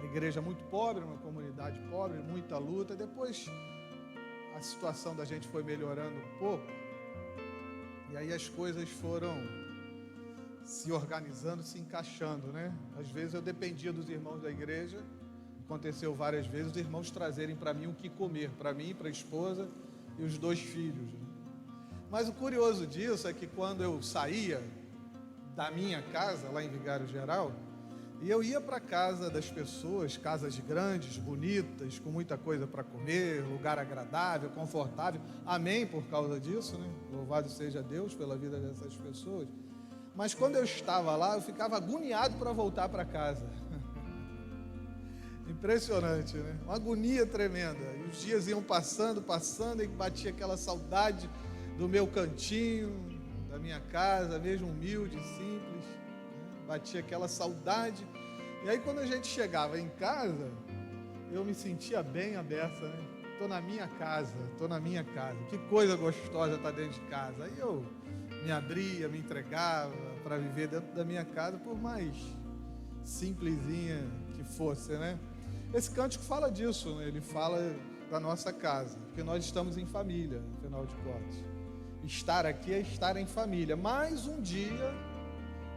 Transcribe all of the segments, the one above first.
igreja muito pobre, uma comunidade pobre, muita luta. Depois a situação da gente foi melhorando um pouco, e aí as coisas foram se organizando, se encaixando, né? Às vezes eu dependia dos irmãos da igreja, aconteceu várias vezes, os irmãos trazerem para mim o que comer, para mim, para a esposa e os 2 filhos. Mas o curioso disso é que quando eu saía da minha casa, lá em Vigário Geral, e eu ia para a casa das pessoas, casas grandes, bonitas, com muita coisa para comer, lugar agradável, confortável, amém por causa disso, né? Louvado seja Deus pela vida dessas pessoas. Mas quando eu estava lá, eu ficava agoniado para voltar para casa. Impressionante, né? Uma agonia tremenda. E os dias iam passando, e batia aquela saudade do meu cantinho, da minha casa, mesmo humilde, simples, né? Batia aquela saudade. E aí quando a gente chegava em casa, eu me sentia bem aberta, né? Estou na minha casa, que coisa gostosa estar dentro de casa. Aí eu me abria, me entregava para viver dentro da minha casa, por mais simplesinha que fosse, né? Esse cântico fala disso, né? Ele fala da nossa casa, porque nós estamos em família, afinal de contas. Estar aqui é estar em família, mas um dia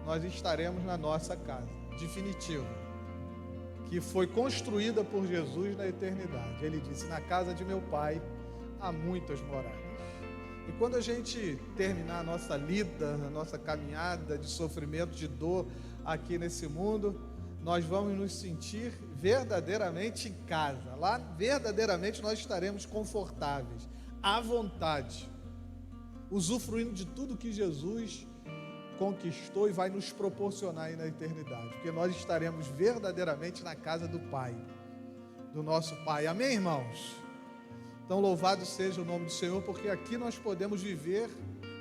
nós estaremos na nossa casa, definitiva, que foi construída por Jesus na eternidade. Ele disse: na casa de meu Pai há muitas moradas. E quando a gente terminar a nossa lida, a nossa caminhada de sofrimento, de dor aqui nesse mundo, nós vamos nos sentir verdadeiramente em casa. Lá verdadeiramente nós estaremos confortáveis, à vontade, usufruindo de tudo que Jesus conquistou e vai nos proporcionar aí na eternidade, porque nós estaremos verdadeiramente na casa do Pai, do nosso Pai. Amém, irmãos? Então louvado seja o nome do Senhor, porque aqui nós podemos viver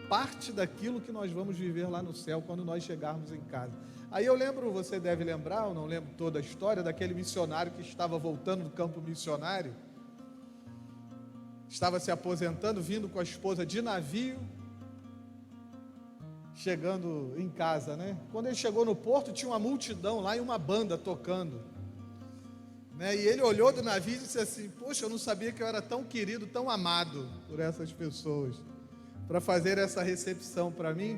parte daquilo que nós vamos viver lá no céu quando nós chegarmos em casa. Aí eu lembro, você deve lembrar, eu não lembro toda a história, daquele missionário que estava voltando do campo missionário, estava se aposentando, vindo com a esposa de navio, chegando em casa, né? Quando ele chegou no porto, tinha uma multidão lá e uma banda tocando, né? E ele olhou do navio e disse assim: poxa, eu não sabia que eu era tão querido, tão amado por essas pessoas, para fazer essa recepção para mim.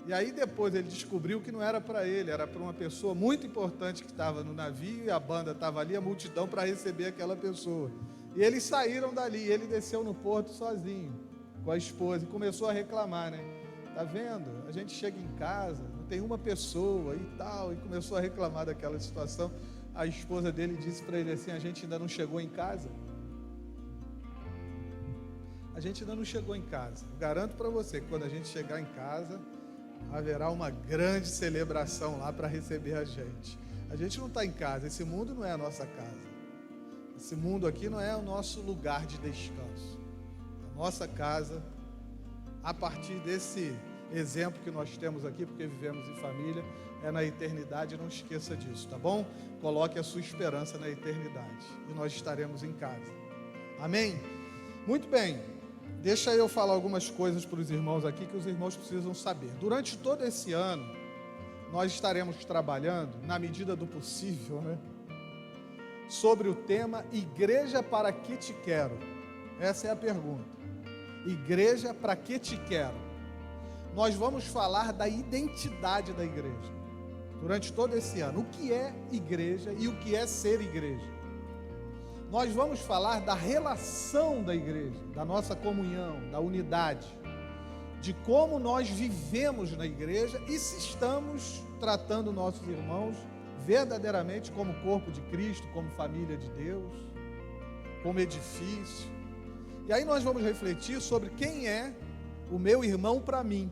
E aí depois ele descobriu que não era para ele, era para uma pessoa muito importante que estava no navio, e a banda estava ali, a multidão, para receber aquela pessoa. E eles saíram dali, ele desceu no porto sozinho, com a esposa, e começou a reclamar, né? Tá vendo? A gente chega em casa, não tem uma pessoa e tal, e começou a reclamar daquela situação. A esposa dele disse para ele assim: a gente ainda não chegou em casa. A gente ainda não chegou em casa. Eu garanto para você que quando a gente chegar em casa, haverá uma grande celebração lá para receber a gente. A gente não está em casa, esse mundo não é a nossa casa. Esse mundo aqui não é o nosso lugar de descanso. A nossa casa, a partir desse exemplo que nós temos aqui, porque vivemos em família, é na eternidade. Não esqueça disso, tá bom? Coloque a sua esperança na eternidade e nós estaremos em casa. Amém? Muito bem, deixa eu falar algumas coisas para os irmãos aqui que os irmãos precisam saber. Durante todo esse ano, nós estaremos trabalhando, na medida do possível, né, sobre o tema Igreja, para que te quero? Essa é a pergunta. Igreja, para que te quero? Nós vamos falar da identidade da igreja durante todo esse ano. O que é igreja e o que é ser igreja? Nós vamos falar da relação da igreja, da nossa comunhão, da unidade, de como nós vivemos na igreja e se estamos tratando nossos irmãos verdadeiramente como corpo de Cristo, como família de Deus, como edifício. E aí nós vamos refletir sobre quem é o meu irmão para mim.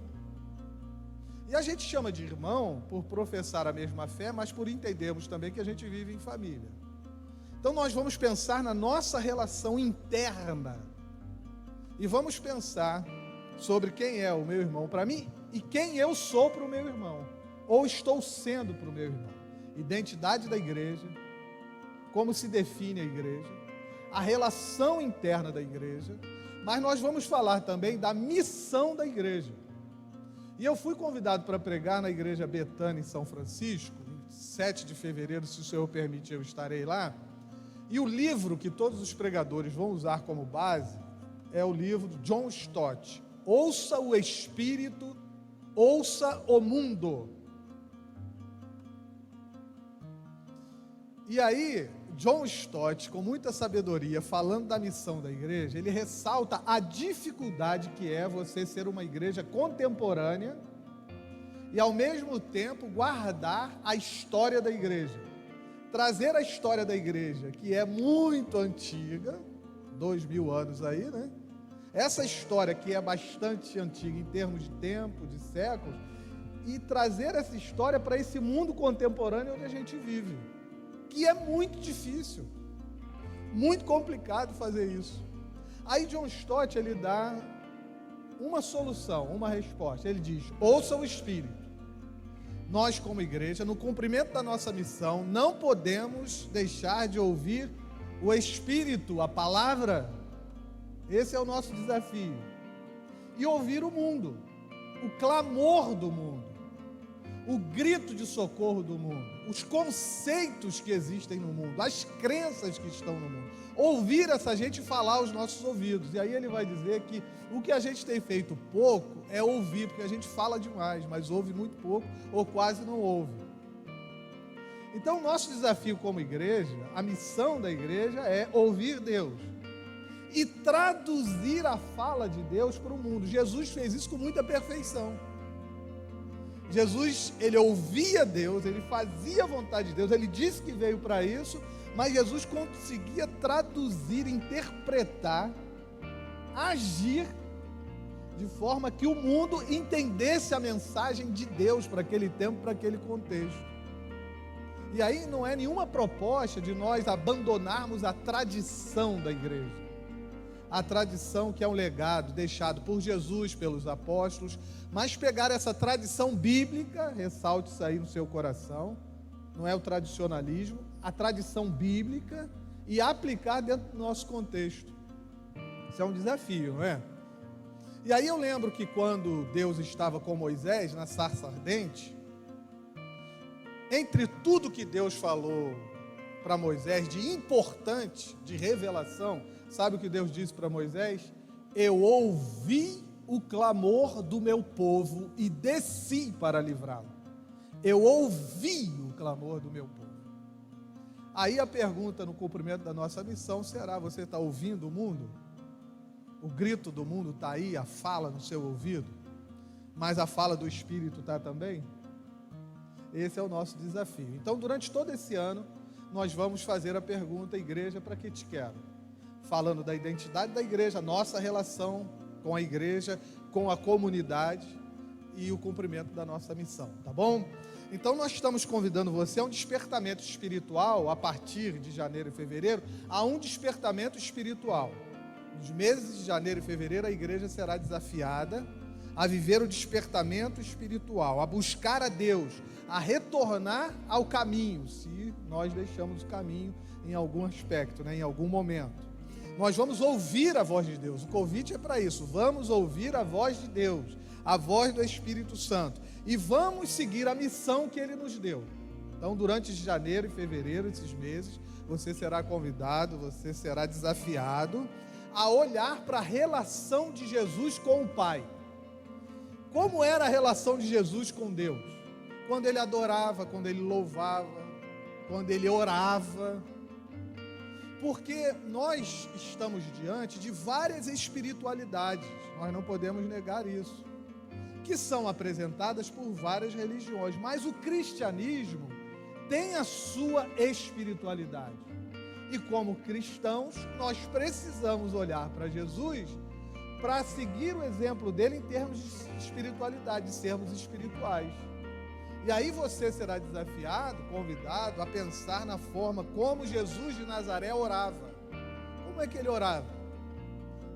E a gente chama de irmão por professar a mesma fé, mas por entendermos também que a gente vive em família. Então nós vamos pensar na nossa relação interna e vamos pensar sobre quem é o meu irmão para mim e quem eu sou para o meu irmão, ou estou sendo para o meu irmão. Identidade da igreja, como se define a igreja, a relação interna da igreja, mas nós vamos falar também da missão da igreja. E eu fui convidado para pregar na igreja Betânia em São Francisco, 7 de fevereiro, se o Senhor permitir, eu estarei lá. E o livro que todos os pregadores vão usar como base é o livro de John Stott, Ouça o Espírito, Ouça o Mundo. E aí, John Stott, com muita sabedoria, falando da missão da igreja, ele ressalta a dificuldade que é você ser uma igreja contemporânea e, ao mesmo tempo, guardar a história da igreja. Trazer a história da igreja, que é muito antiga, 2000 anos aí, né? Essa história que é bastante antiga em termos de tempo, de séculos, e trazer essa história para esse mundo contemporâneo onde a gente vive, que é muito difícil, muito complicado fazer isso. Aí John Stott, ele dá uma solução, uma resposta. Ele diz: ouça o Espírito. Nós, como igreja, no cumprimento da nossa missão, não podemos deixar de ouvir o Espírito, a palavra. Esse é o nosso desafio. E ouvir o mundo, o clamor do mundo, o grito de socorro do mundo, os conceitos que existem no mundo, as crenças que estão no mundo. Ouvir essa gente falar aos nossos ouvidos. E aí ele vai dizer que o que a gente tem feito pouco é ouvir, porque a gente fala demais, mas ouve muito pouco ou quase não ouve. Então, o nosso desafio como igreja, a missão da igreja é ouvir Deus e traduzir a fala de Deus para o mundo. Jesus fez isso com muita perfeição. Jesus, ele ouvia Deus, ele fazia a vontade de Deus, ele disse que veio para isso, mas Jesus conseguia traduzir, interpretar, agir de forma que o mundo entendesse a mensagem de Deus para aquele tempo, para aquele contexto. E aí não é nenhuma proposta de nós abandonarmos a tradição da igreja. A tradição que é um legado deixado por Jesus, pelos apóstolos, mas pegar essa tradição bíblica, ressalte isso aí no seu coração, não é o tradicionalismo, a tradição bíblica, e aplicar dentro do nosso contexto. Isso é um desafio, não é? E aí eu lembro que quando Deus estava com Moisés na sarça ardente, entre tudo que Deus falou para Moisés de importante, de revelação, sabe o que Deus disse para Moisés? Eu ouvi o clamor do meu povo e desci para livrá-lo. Eu ouvi o clamor do meu povo. Aí a pergunta no cumprimento da nossa missão será: você está ouvindo o mundo? O grito do mundo está aí, a fala no seu ouvido? Mas a fala do Espírito está também? Esse é o nosso desafio. Então, durante todo esse ano, nós vamos fazer a pergunta: igreja, para que te quero? Falando da identidade da igreja, nossa relação com a igreja, com a comunidade e o cumprimento da nossa missão, tá bom? Então nós estamos convidando você a um despertamento espiritual a partir de janeiro e fevereiro, a um despertamento espiritual. Nos meses de janeiro e fevereiro a igreja será desafiada a viver o despertamento espiritual, a buscar a Deus, a retornar ao caminho, se nós deixamos o caminho em algum aspecto, né, em algum momento. Nós vamos ouvir a voz de Deus, o convite é para isso, vamos ouvir a voz de Deus, a voz do Espírito Santo, e vamos seguir a missão que Ele nos deu. Então, durante janeiro e fevereiro, esses meses, você será convidado, você será desafiado a olhar para a relação de Jesus com o Pai. Como era a relação de Jesus com Deus? Quando Ele adorava, quando Ele louvava, quando Ele orava. Porque nós estamos diante de várias espiritualidades, nós não podemos negar isso, que são apresentadas por várias religiões, mas o cristianismo tem a sua espiritualidade. E como cristãos, nós precisamos olhar para Jesus para seguir o exemplo dele em termos de espiritualidade, de sermos espirituais. E aí você será desafiado, convidado a pensar na forma como Jesus de Nazaré orava. Como é que ele orava?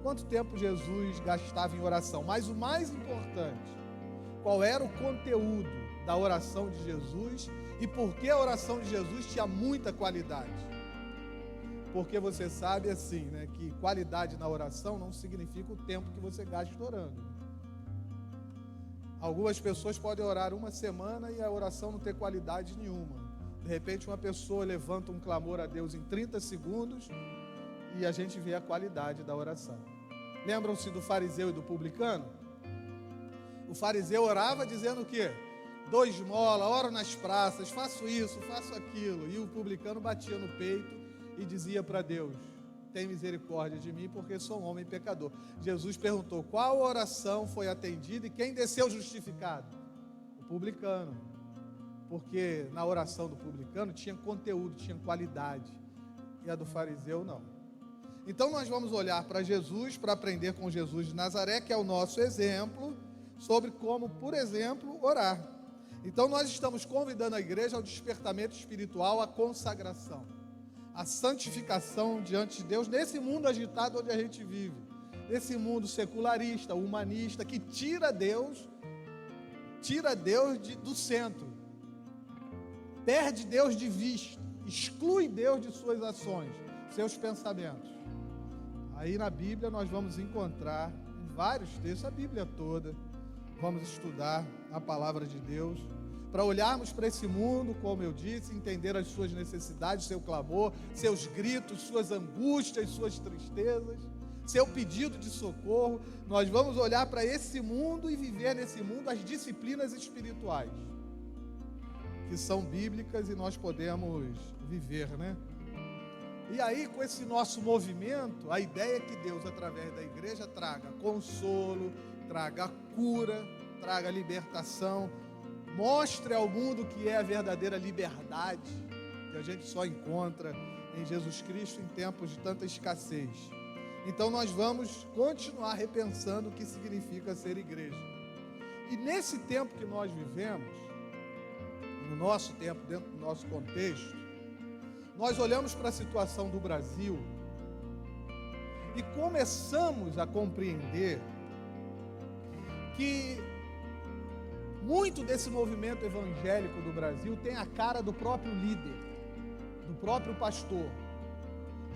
Quanto tempo Jesus gastava em oração? Mas o mais importante, qual era o conteúdo da oração de Jesus e por que a oração de Jesus tinha muita qualidade? Porque você sabe assim, né, que qualidade na oração não significa o tempo que você gasta orando. Algumas pessoas podem orar uma semana e a oração não ter qualidade nenhuma. De repente uma pessoa levanta um clamor a Deus em 30 segundos e a gente vê a qualidade da oração. Lembram-se do fariseu e do publicano? O fariseu orava dizendo o quê? Dou esmola, oro nas praças, faço isso, faço aquilo. E o publicano batia no peito e dizia para Deus: tem misericórdia de mim, porque sou um homem pecador. Jesus perguntou: qual oração foi atendida e quem desceu justificado? O publicano. Porque na oração do publicano tinha conteúdo, tinha qualidade. E a do fariseu não. Então nós vamos olhar para Jesus, para aprender com Jesus de Nazaré, que é o nosso exemplo, sobre como, por exemplo, orar. Então nós estamos convidando a igreja ao despertamento espiritual, à consagração, à santificação diante de Deus, nesse mundo agitado onde a gente vive, nesse mundo secularista, humanista, que tira Deus do centro, perde Deus de vista, exclui Deus de suas ações, seus pensamentos. Aí na Bíblia nós vamos encontrar em vários textos, a Bíblia toda, vamos estudar a palavra de Deus, para olharmos para esse mundo, como eu disse, entender as suas necessidades, seu clamor, seus gritos, suas angústias, suas tristezas, seu pedido de socorro. Nós vamos olhar para esse mundo e viver nesse mundo as disciplinas espirituais, que são bíblicas e nós podemos viver, né? E aí, com esse nosso movimento, a ideia é que Deus, através da igreja, traga consolo, traga cura, traga libertação, mostre ao mundo o que é a verdadeira liberdade, que a gente só encontra em Jesus Cristo em tempos de tanta escassez. Então nós vamos continuar repensando o que significa ser igreja. E nesse tempo que nós vivemos, no nosso tempo, dentro do nosso contexto, nós olhamos para a situação do Brasil e começamos a compreender que muito desse movimento evangélico do Brasil tem a cara do próprio líder, do próprio pastor.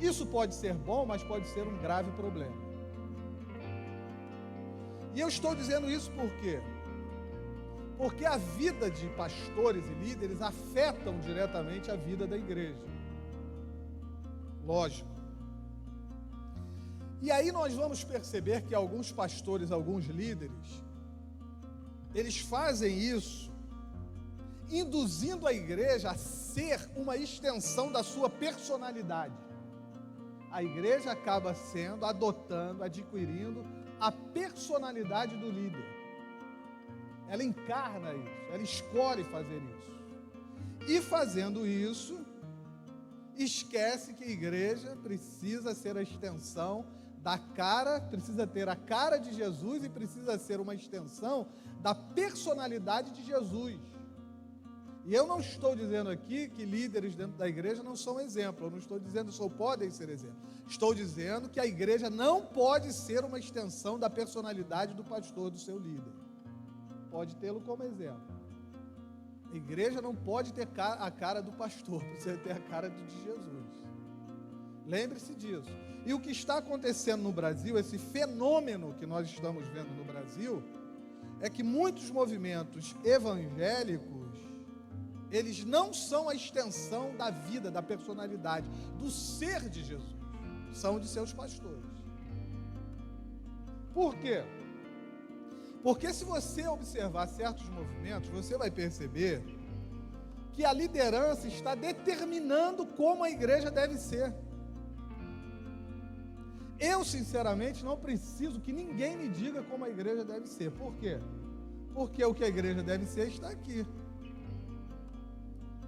Isso pode ser bom, mas pode ser um grave problema. E eu estou dizendo isso por quê? Porque a vida de pastores e líderes afetam diretamente a vida da igreja. Lógico. E aí nós vamos perceber que alguns pastores, alguns líderes, eles fazem isso induzindo a igreja a ser uma extensão da sua personalidade. A igreja acaba sendo, adotando, adquirindo a personalidade do líder. Ela encarna isso, ela escolhe fazer isso. E fazendo isso, esquece que a igreja precisa ser a extensão da cara, precisa ter a cara de Jesus e precisa ser uma extensão da personalidade de Jesus. E eu não estou dizendo aqui que líderes dentro da igreja não são exemplo, eu não estou dizendo só podem ser exemplo. Estou dizendo que a igreja não pode ser uma extensão da personalidade do pastor, do seu líder. Pode tê-lo como exemplo. A igreja não pode ter a cara do pastor, precisa ter a cara de Jesus. Lembre-se disso. E o que está acontecendo no Brasil, esse fenômeno que nós estamos vendo no Brasil, é que muitos movimentos evangélicos, eles não são a extensão da vida, da personalidade, do ser de Jesus, são de seus pastores. Por quê? Porque se você observar certos movimentos, você vai perceber que a liderança está determinando como a igreja deve ser. Eu, sinceramente, não preciso que ninguém me diga como a igreja deve ser. Por quê? Porque o que a igreja deve ser está aqui.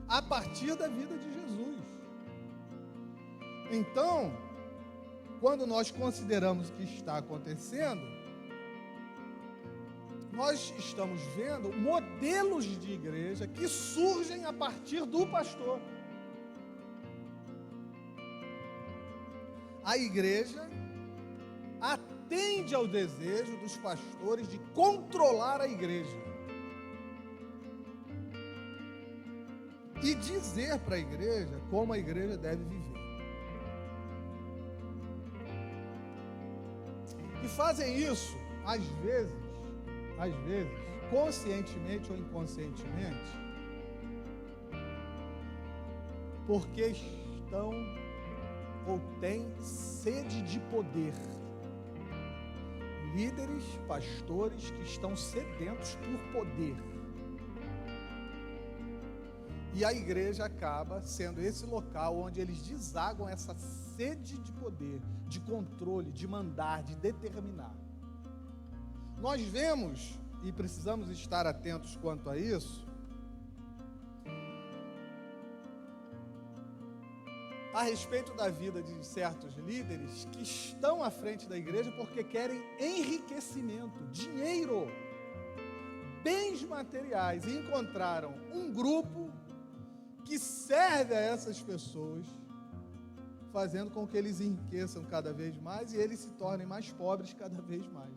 A partir da vida de Jesus. Então, quando nós consideramos o que está acontecendo, nós estamos vendo modelos de igreja que surgem a partir do pastor. A igreja atende ao desejo dos pastores de controlar a igreja e dizer para a igreja como a igreja deve viver. E fazem isso, às vezes, conscientemente ou inconscientemente, porque estão ou têm sede de poder. Líderes, pastores que estão sedentos por poder. E a igreja acaba sendo esse local onde eles desagam essa sede de poder, de controle, de mandar, de determinar. Nós vemos, e precisamos estar atentos quanto a isso, a respeito da vida de certos líderes que estão à frente da igreja porque querem enriquecimento, dinheiro, bens materiais, e encontraram um grupo que serve a essas pessoas, fazendo com que eles enriqueçam cada vez mais e eles se tornem mais pobres cada vez mais.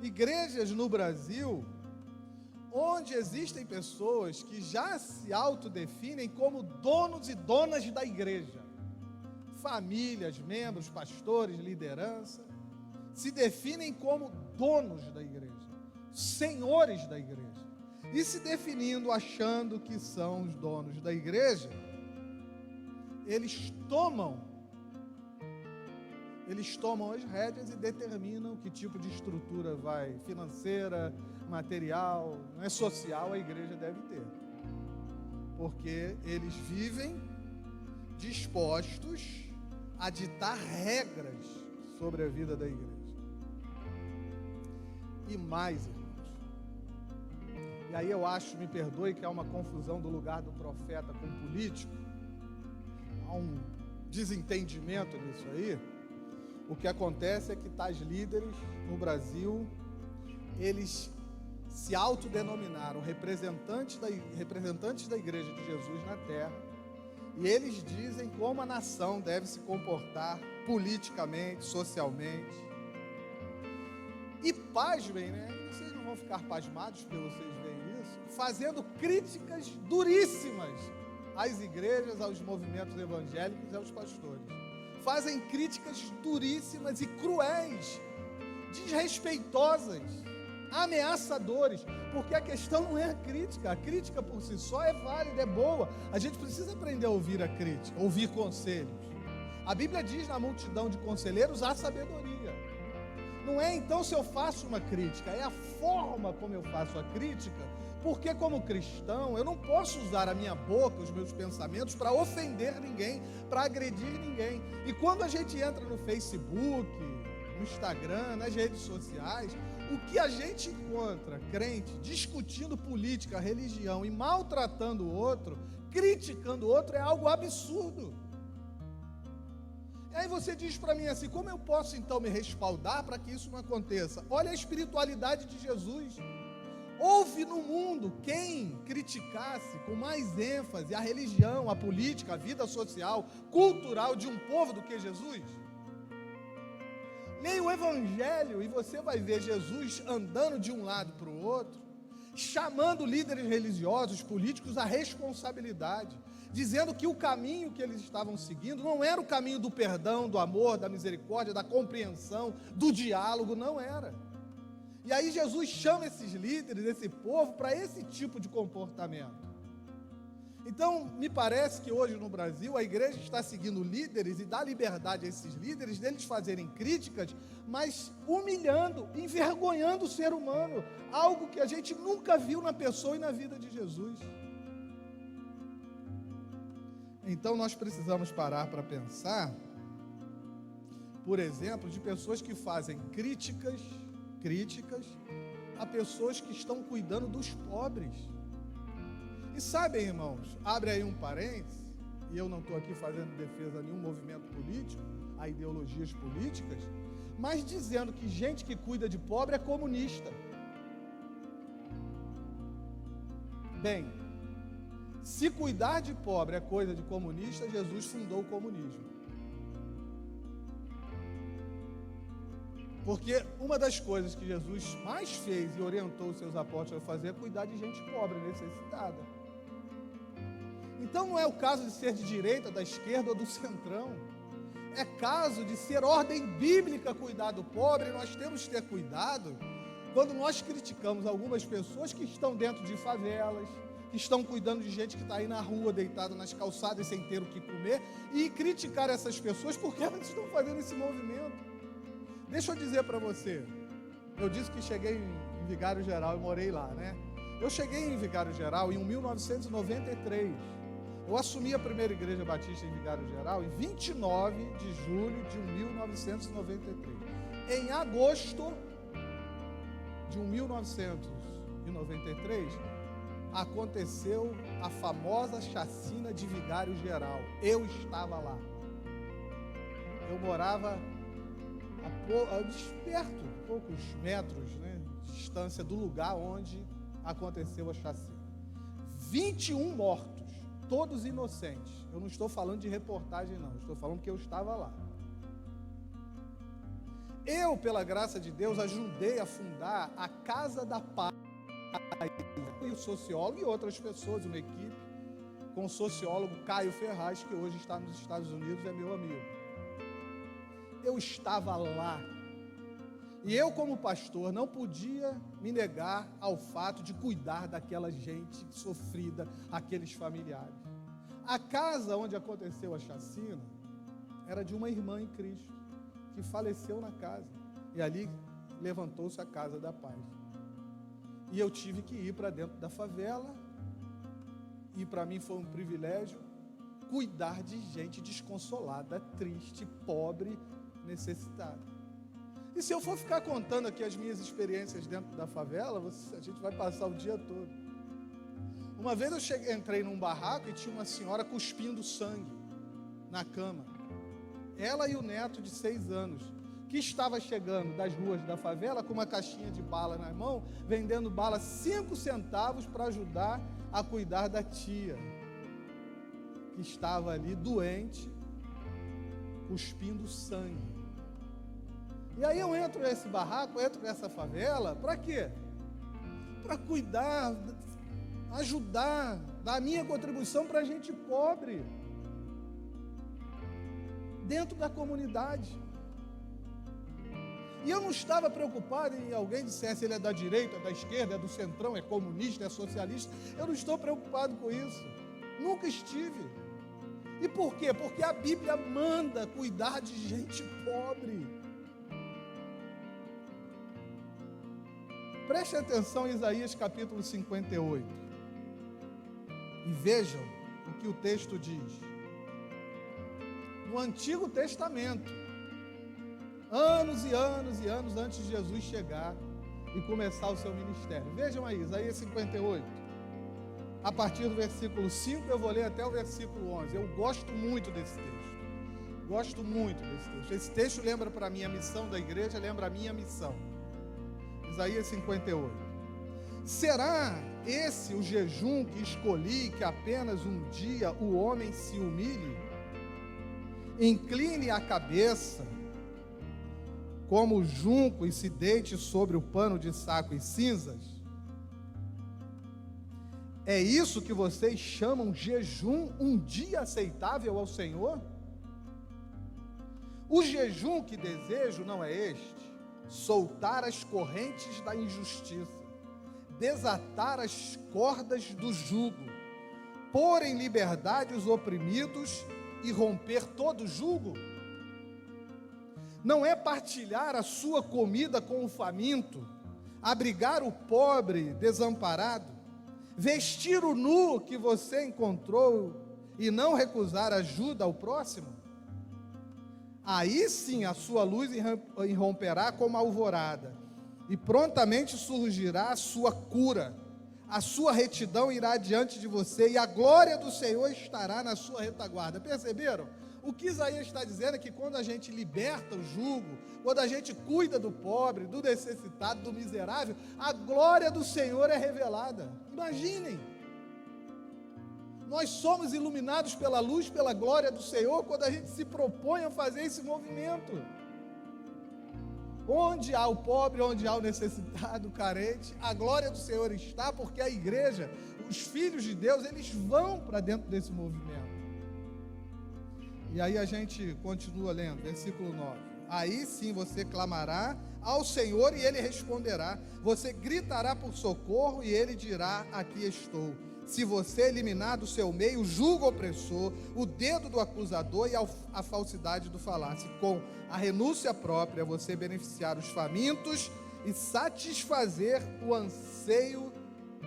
Igrejas no Brasil, onde existem pessoas que já se autodefinem como donos e donas da igreja, famílias, membros, pastores, liderança, se definem como donos da igreja, senhores da igreja, e se definindo, achando que são os donos da igreja, eles tomam as rédeas e determinam que tipo de estrutura financeira, material, social a igreja deve ter. Porque eles vivem dispostos a ditar regras sobre a vida da igreja. E mais, irmãos. E aí eu acho, me perdoe, que há uma confusão do lugar do profeta com o político. Há um desentendimento nisso aí. O que acontece é que tais líderes no Brasil, eles se autodenominaram representantes da igreja de Jesus na terra, e eles dizem como a nação deve se comportar politicamente, socialmente. E pasmem, né? Vocês não vão ficar pasmados porque vocês veem isso, fazendo críticas duríssimas às igrejas, aos movimentos evangélicos e aos pastores. Fazem críticas duríssimas e cruéis, desrespeitosas, ameaçadores, porque a questão não é a crítica por si só é válida, é boa, a gente precisa aprender a ouvir a crítica, ouvir conselhos. A Bíblia diz: na multidão de conselheiros há sabedoria. Não é então se eu faço uma crítica, é a forma como eu faço a crítica, porque como cristão eu não posso usar a minha boca, os meus pensamentos para ofender ninguém, para agredir ninguém. E quando a gente entra no Facebook, no Instagram, nas redes sociais, o que a gente encontra crente discutindo política, religião e maltratando o outro, criticando o outro, é algo absurdo. E aí você diz para mim assim: como eu posso então me respaldar para que isso não aconteça? Olha a espiritualidade de Jesus. Houve no mundo quem criticasse com mais ênfase a religião, a política, a vida social, cultural de um povo do que Jesus? Leia o Evangelho e você vai ver Jesus andando de um lado para o outro, chamando líderes religiosos, políticos à responsabilidade, dizendo que o caminho que eles estavam seguindo não era o caminho do perdão, do amor, da misericórdia, da compreensão, do diálogo, não era. E aí Jesus chama esses líderes, esse povo, para esse tipo de comportamento. Então, me parece que hoje no Brasil a igreja está seguindo líderes e dá liberdade a esses líderes deles fazerem críticas, mas humilhando, envergonhando o ser humano, algo que a gente nunca viu na pessoa e na vida de Jesus. Então nós precisamos parar para pensar, por exemplo, de pessoas que fazem críticas a pessoas que estão cuidando dos pobres. E sabem, irmãos, abre aí um parênteses, e eu não estou aqui fazendo defesa a nenhum movimento político, a ideologias políticas, mas dizendo que gente que cuida de pobre é comunista. Bem, se cuidar de pobre é coisa de comunista, Jesus fundou o comunismo. Porque uma das coisas que Jesus mais fez e orientou os seus apóstolos a fazer é cuidar de gente pobre, necessitada. Então não é o caso de ser de direita, da esquerda ou do centrão. É caso de ser ordem bíblica cuidar do pobre. Nós temos que ter cuidado quando nós criticamos algumas pessoas que estão dentro de favelas, que estão cuidando de gente que está aí na rua, deitada nas calçadas, sem ter o que comer, e criticar essas pessoas porque elas estão fazendo esse movimento. Deixa eu dizer para você, eu disse que cheguei em Vigário Geral e morei lá, né? Eu cheguei em Vigário Geral em 1993. Eu assumi a primeira igreja batista em Vigário Geral em 29 de julho de 1993. Em agosto de 1993, aconteceu a famosa chacina de Vigário Geral. Eu estava lá. Eu morava perto, poucos metros, né, de distância do lugar onde aconteceu a chacina. 21 mortos, todos inocentes. Eu não estou falando de reportagem, não. Estou falando que eu estava lá. Eu, pela graça de Deus, ajudei a fundar a Casa da Paz, e o sociólogo e outras pessoas, uma equipe, com o sociólogo Caio Ferraz, que hoje está nos Estados Unidos, é meu amigo. Eu estava lá. E eu, como pastor, não podia me negar ao fato de cuidar daquela gente sofrida, aqueles familiares. A casa onde aconteceu a chacina era de uma irmã em Cristo, que faleceu na casa. E ali levantou-se a Casa da Paz. E eu tive que ir para dentro da favela, e para mim foi um privilégio cuidar de gente desconsolada, triste, pobre, necessitada. E se eu for ficar contando aqui as minhas experiências dentro da favela, a gente vai passar o dia todo. Uma vez eu entrei num barraco e tinha uma senhora cuspindo sangue na cama. Ela e o neto de 6 anos, que estava chegando das ruas da favela com uma caixinha de bala na mão, vendendo bala 5 centavos para ajudar a cuidar da tia, que estava ali doente, cuspindo sangue. E aí eu entro nesse barraco, entro nessa favela, para quê? Para cuidar, ajudar, dar a minha contribuição para a gente pobre, dentro da comunidade. E eu não estava preocupado em alguém dissesse ele é da direita, é da esquerda, é do centrão, é comunista, é socialista. Eu não estou preocupado com isso. Nunca estive. E por quê? Porque a Bíblia manda cuidar de gente pobre. Preste atenção em Isaías capítulo 58. E vejam o que o texto diz. No Antigo Testamento, anos e anos e anos antes de Jesus chegar e começar o seu ministério. Vejam aí, Isaías 58. A partir do versículo 5, eu vou ler até o versículo 11. Eu gosto muito desse texto. Gosto muito desse texto. Esse texto lembra para mim a missão da igreja, lembra a minha missão. Isaías 58. Será esse o jejum que escolhi, que apenas um dia o homem se humilhe? Incline a cabeça como o junco e se deite sobre o pano de saco e cinzas? É isso que vocês chamam jejum, um dia aceitável ao Senhor? O jejum que desejo não é este: soltar as correntes da injustiça, desatar as cordas do jugo, pôr em liberdade os oprimidos e romper todo jugo? Não é partilhar a sua comida com o faminto, abrigar o pobre desamparado, vestir o nu que você encontrou e não recusar ajuda ao próximo? Aí sim a sua luz irromperá como a alvorada, e prontamente surgirá a sua cura, a sua retidão irá diante de você, e a glória do Senhor estará na sua retaguarda. Perceberam? O que Isaías está dizendo é que quando a gente liberta o jugo, quando a gente cuida do pobre, do necessitado, do miserável, a glória do Senhor é revelada. Imaginem, nós somos iluminados pela luz, pela glória do Senhor, quando a gente se propõe a fazer esse movimento. Onde há o pobre, onde há o necessitado, o carente, a glória do Senhor está, porque a igreja, os filhos de Deus, eles vão para dentro desse movimento. E aí a gente continua lendo, versículo 9. Aí sim você clamará ao Senhor e Ele responderá. Você gritará por socorro e Ele dirá: aqui estou. Se você eliminar do seu meio o julgo opressor, o dedo do acusador e a falsidade do falar, se com a renúncia própria você beneficiar os famintos e satisfazer o anseio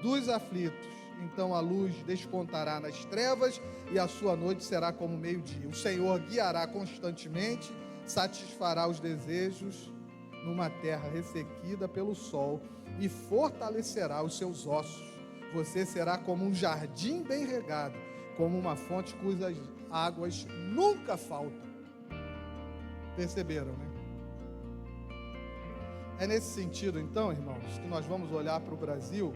dos aflitos, então a luz despontará nas trevas e a sua noite será como meio-dia. O Senhor guiará constantemente, satisfará os desejos numa terra ressequida pelo sol e fortalecerá os seus ossos. Você será como um jardim bem regado, como uma fonte cujas águas nunca faltam. Perceberam, né? É nesse sentido, então, irmãos, que nós vamos olhar para o Brasil,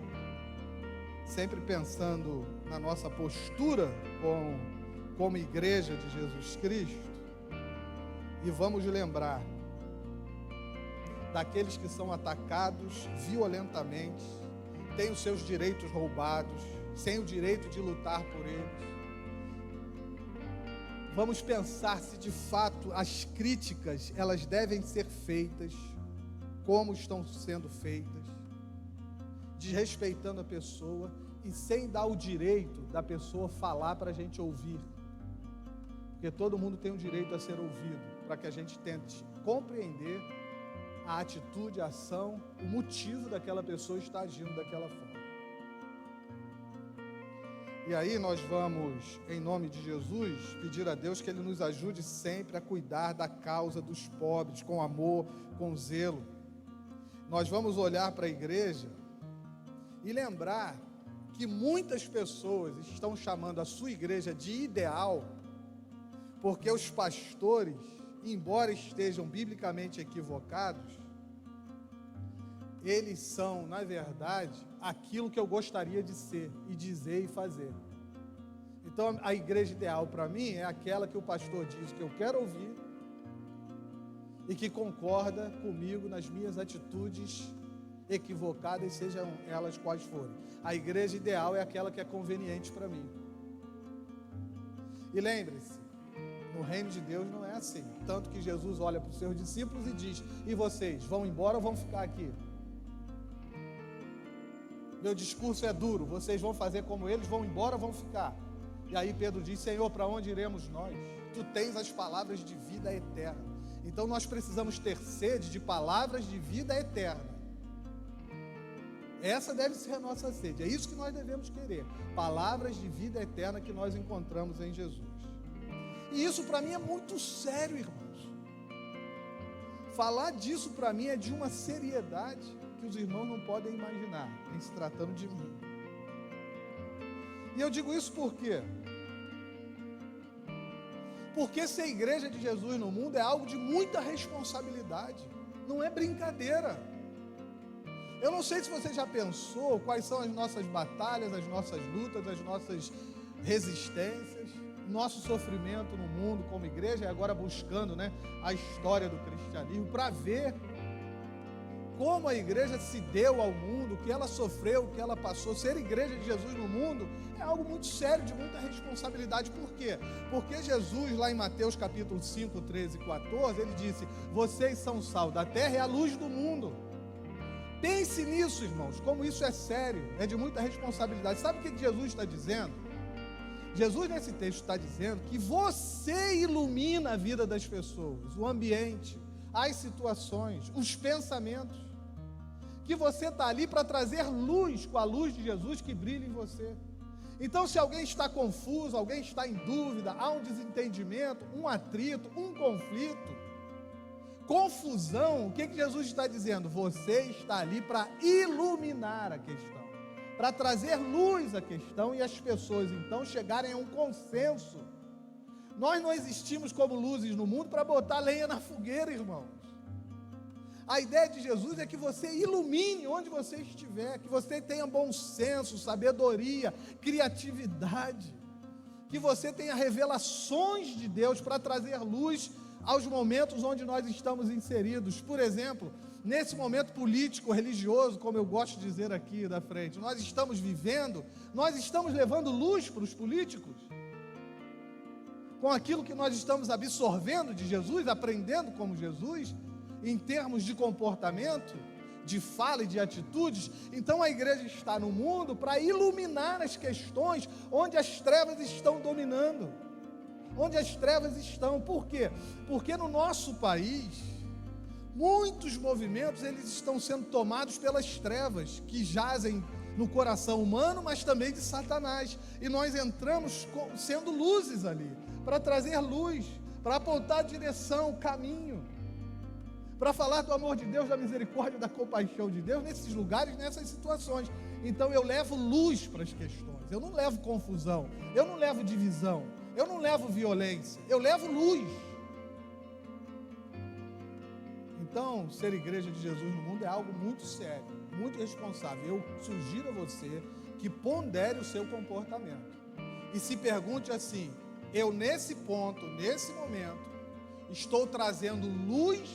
sempre pensando na nossa postura como igreja de Jesus Cristo, e vamos lembrar daqueles que são atacados violentamente, têm os seus direitos roubados, sem o direito de lutar por eles. Vamos pensar se de fato as críticas, elas devem ser feitas, como estão sendo feitas, desrespeitando a pessoa e sem dar o direito da pessoa falar para a gente ouvir. Porque todo mundo tem o direito a ser ouvido, para que a gente tente compreender a atitude, a ação, o motivo daquela pessoa estar agindo daquela forma. E aí nós vamos, em nome de Jesus, pedir a Deus que Ele nos ajude sempre a cuidar da causa dos pobres, com amor, com zelo. Nós vamos olhar para a igreja e lembrar que muitas pessoas estão chamando a sua igreja de ideal, porque os pastores, embora estejam biblicamente equivocados, eles são, na verdade, aquilo que eu gostaria de ser, e dizer e fazer. Então, a igreja ideal para mim é aquela que o pastor diz que eu quero ouvir e que concorda comigo nas minhas atitudes equivocadas, sejam elas quais forem. A igreja ideal é aquela que é conveniente para mim. E lembre-se, no reino de Deus não é assim. Tanto que Jesus olha para os seus discípulos e diz: e vocês, vão embora ou vão ficar aqui? Meu discurso é duro, vocês vão fazer como eles, vão embora ou vão ficar? E aí Pedro diz: Senhor, para onde iremos nós? Tu tens as palavras de vida eterna. Então nós precisamos ter sede de palavras de vida eterna. Essa deve ser a nossa sede, é isso que nós devemos querer. Palavras de vida eterna que nós encontramos em Jesus. E isso para mim é muito sério, irmãos. Falar disso para mim é de uma seriedade que os irmãos não podem imaginar, em se tratando de mim. E eu digo isso por quê? Porque ser igreja de Jesus no mundo é algo de muita responsabilidade, não é brincadeira. Eu não sei se você já pensou quais são as nossas batalhas, as nossas lutas, as nossas resistências, nosso sofrimento no mundo como igreja, e agora buscando, a história do cristianismo, para ver como a igreja se deu ao mundo, o que ela sofreu, o que ela passou. Ser igreja de Jesus no mundo é algo muito sério, de muita responsabilidade. Por quê? Porque Jesus, lá em Mateus capítulo 5, 13 e 14, ele disse: vocês são o sal da terra e a luz do mundo. Pense nisso, irmãos, como isso é sério, é de muita responsabilidade. Sabe o que Jesus está dizendo? Jesus nesse texto está dizendo que você ilumina a vida das pessoas, o ambiente, as situações, os pensamentos, que você está ali para trazer luz, com a luz de Jesus que brilha em você. Então, se alguém está confuso, alguém está em dúvida, há um desentendimento, um atrito, um conflito, confusão, o que Jesus está dizendo? Você está ali para iluminar a questão, para trazer luz à questão e as pessoas então chegarem a um consenso. Nós não existimos como luzes no mundo para botar lenha na fogueira, irmãos. A ideia de Jesus é que você ilumine onde você estiver, que você tenha bom senso, sabedoria, criatividade, que você tenha revelações de Deus para trazer luz aos momentos onde nós estamos inseridos. Por exemplo, nesse momento político, religioso, como eu gosto de dizer aqui da frente, nós estamos vivendo, nós estamos levando luz para os políticos, com aquilo que nós estamos absorvendo de Jesus, aprendendo como Jesus, em termos de comportamento. de fala e de atitudes. Então a igreja está no mundo para iluminar as questões onde as trevas estão dominando, onde as trevas estão. Por quê? Porque no nosso país, muitos movimentos eles estão sendo tomados pelas trevas que jazem no coração humano, mas também de Satanás, e nós entramos sendo luzes ali, para trazer luz, para apontar a direção, o caminho, para falar do amor de Deus, da misericórdia, da compaixão de Deus, nesses lugares, nessas situações. Então eu levo luz para as questões, eu não levo confusão, eu não levo divisão, eu não levo violência, eu levo luz. Então, ser igreja de Jesus no mundo é algo muito sério, muito responsável. Eu sugiro a você que pondere o seu comportamento e se pergunte assim: eu nesse ponto, nesse momento, estou trazendo luz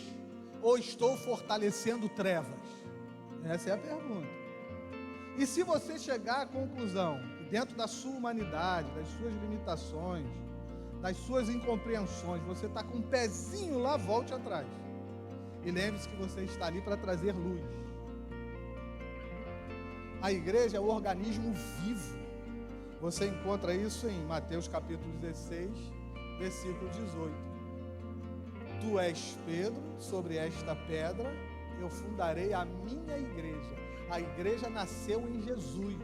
ou estou fortalecendo trevas? Essa é a pergunta. E se você chegar à conclusão que dentro da sua humanidade, das suas limitações, das suas incompreensões, você está com um pezinho lá, volte atrás. E lembre-se que você está ali para trazer luz. A igreja é o organismo vivo. Você encontra isso em Mateus capítulo 16, versículo 18. Tu és Pedro, sobre esta pedra eu fundarei a minha igreja. A igreja nasceu em Jesus.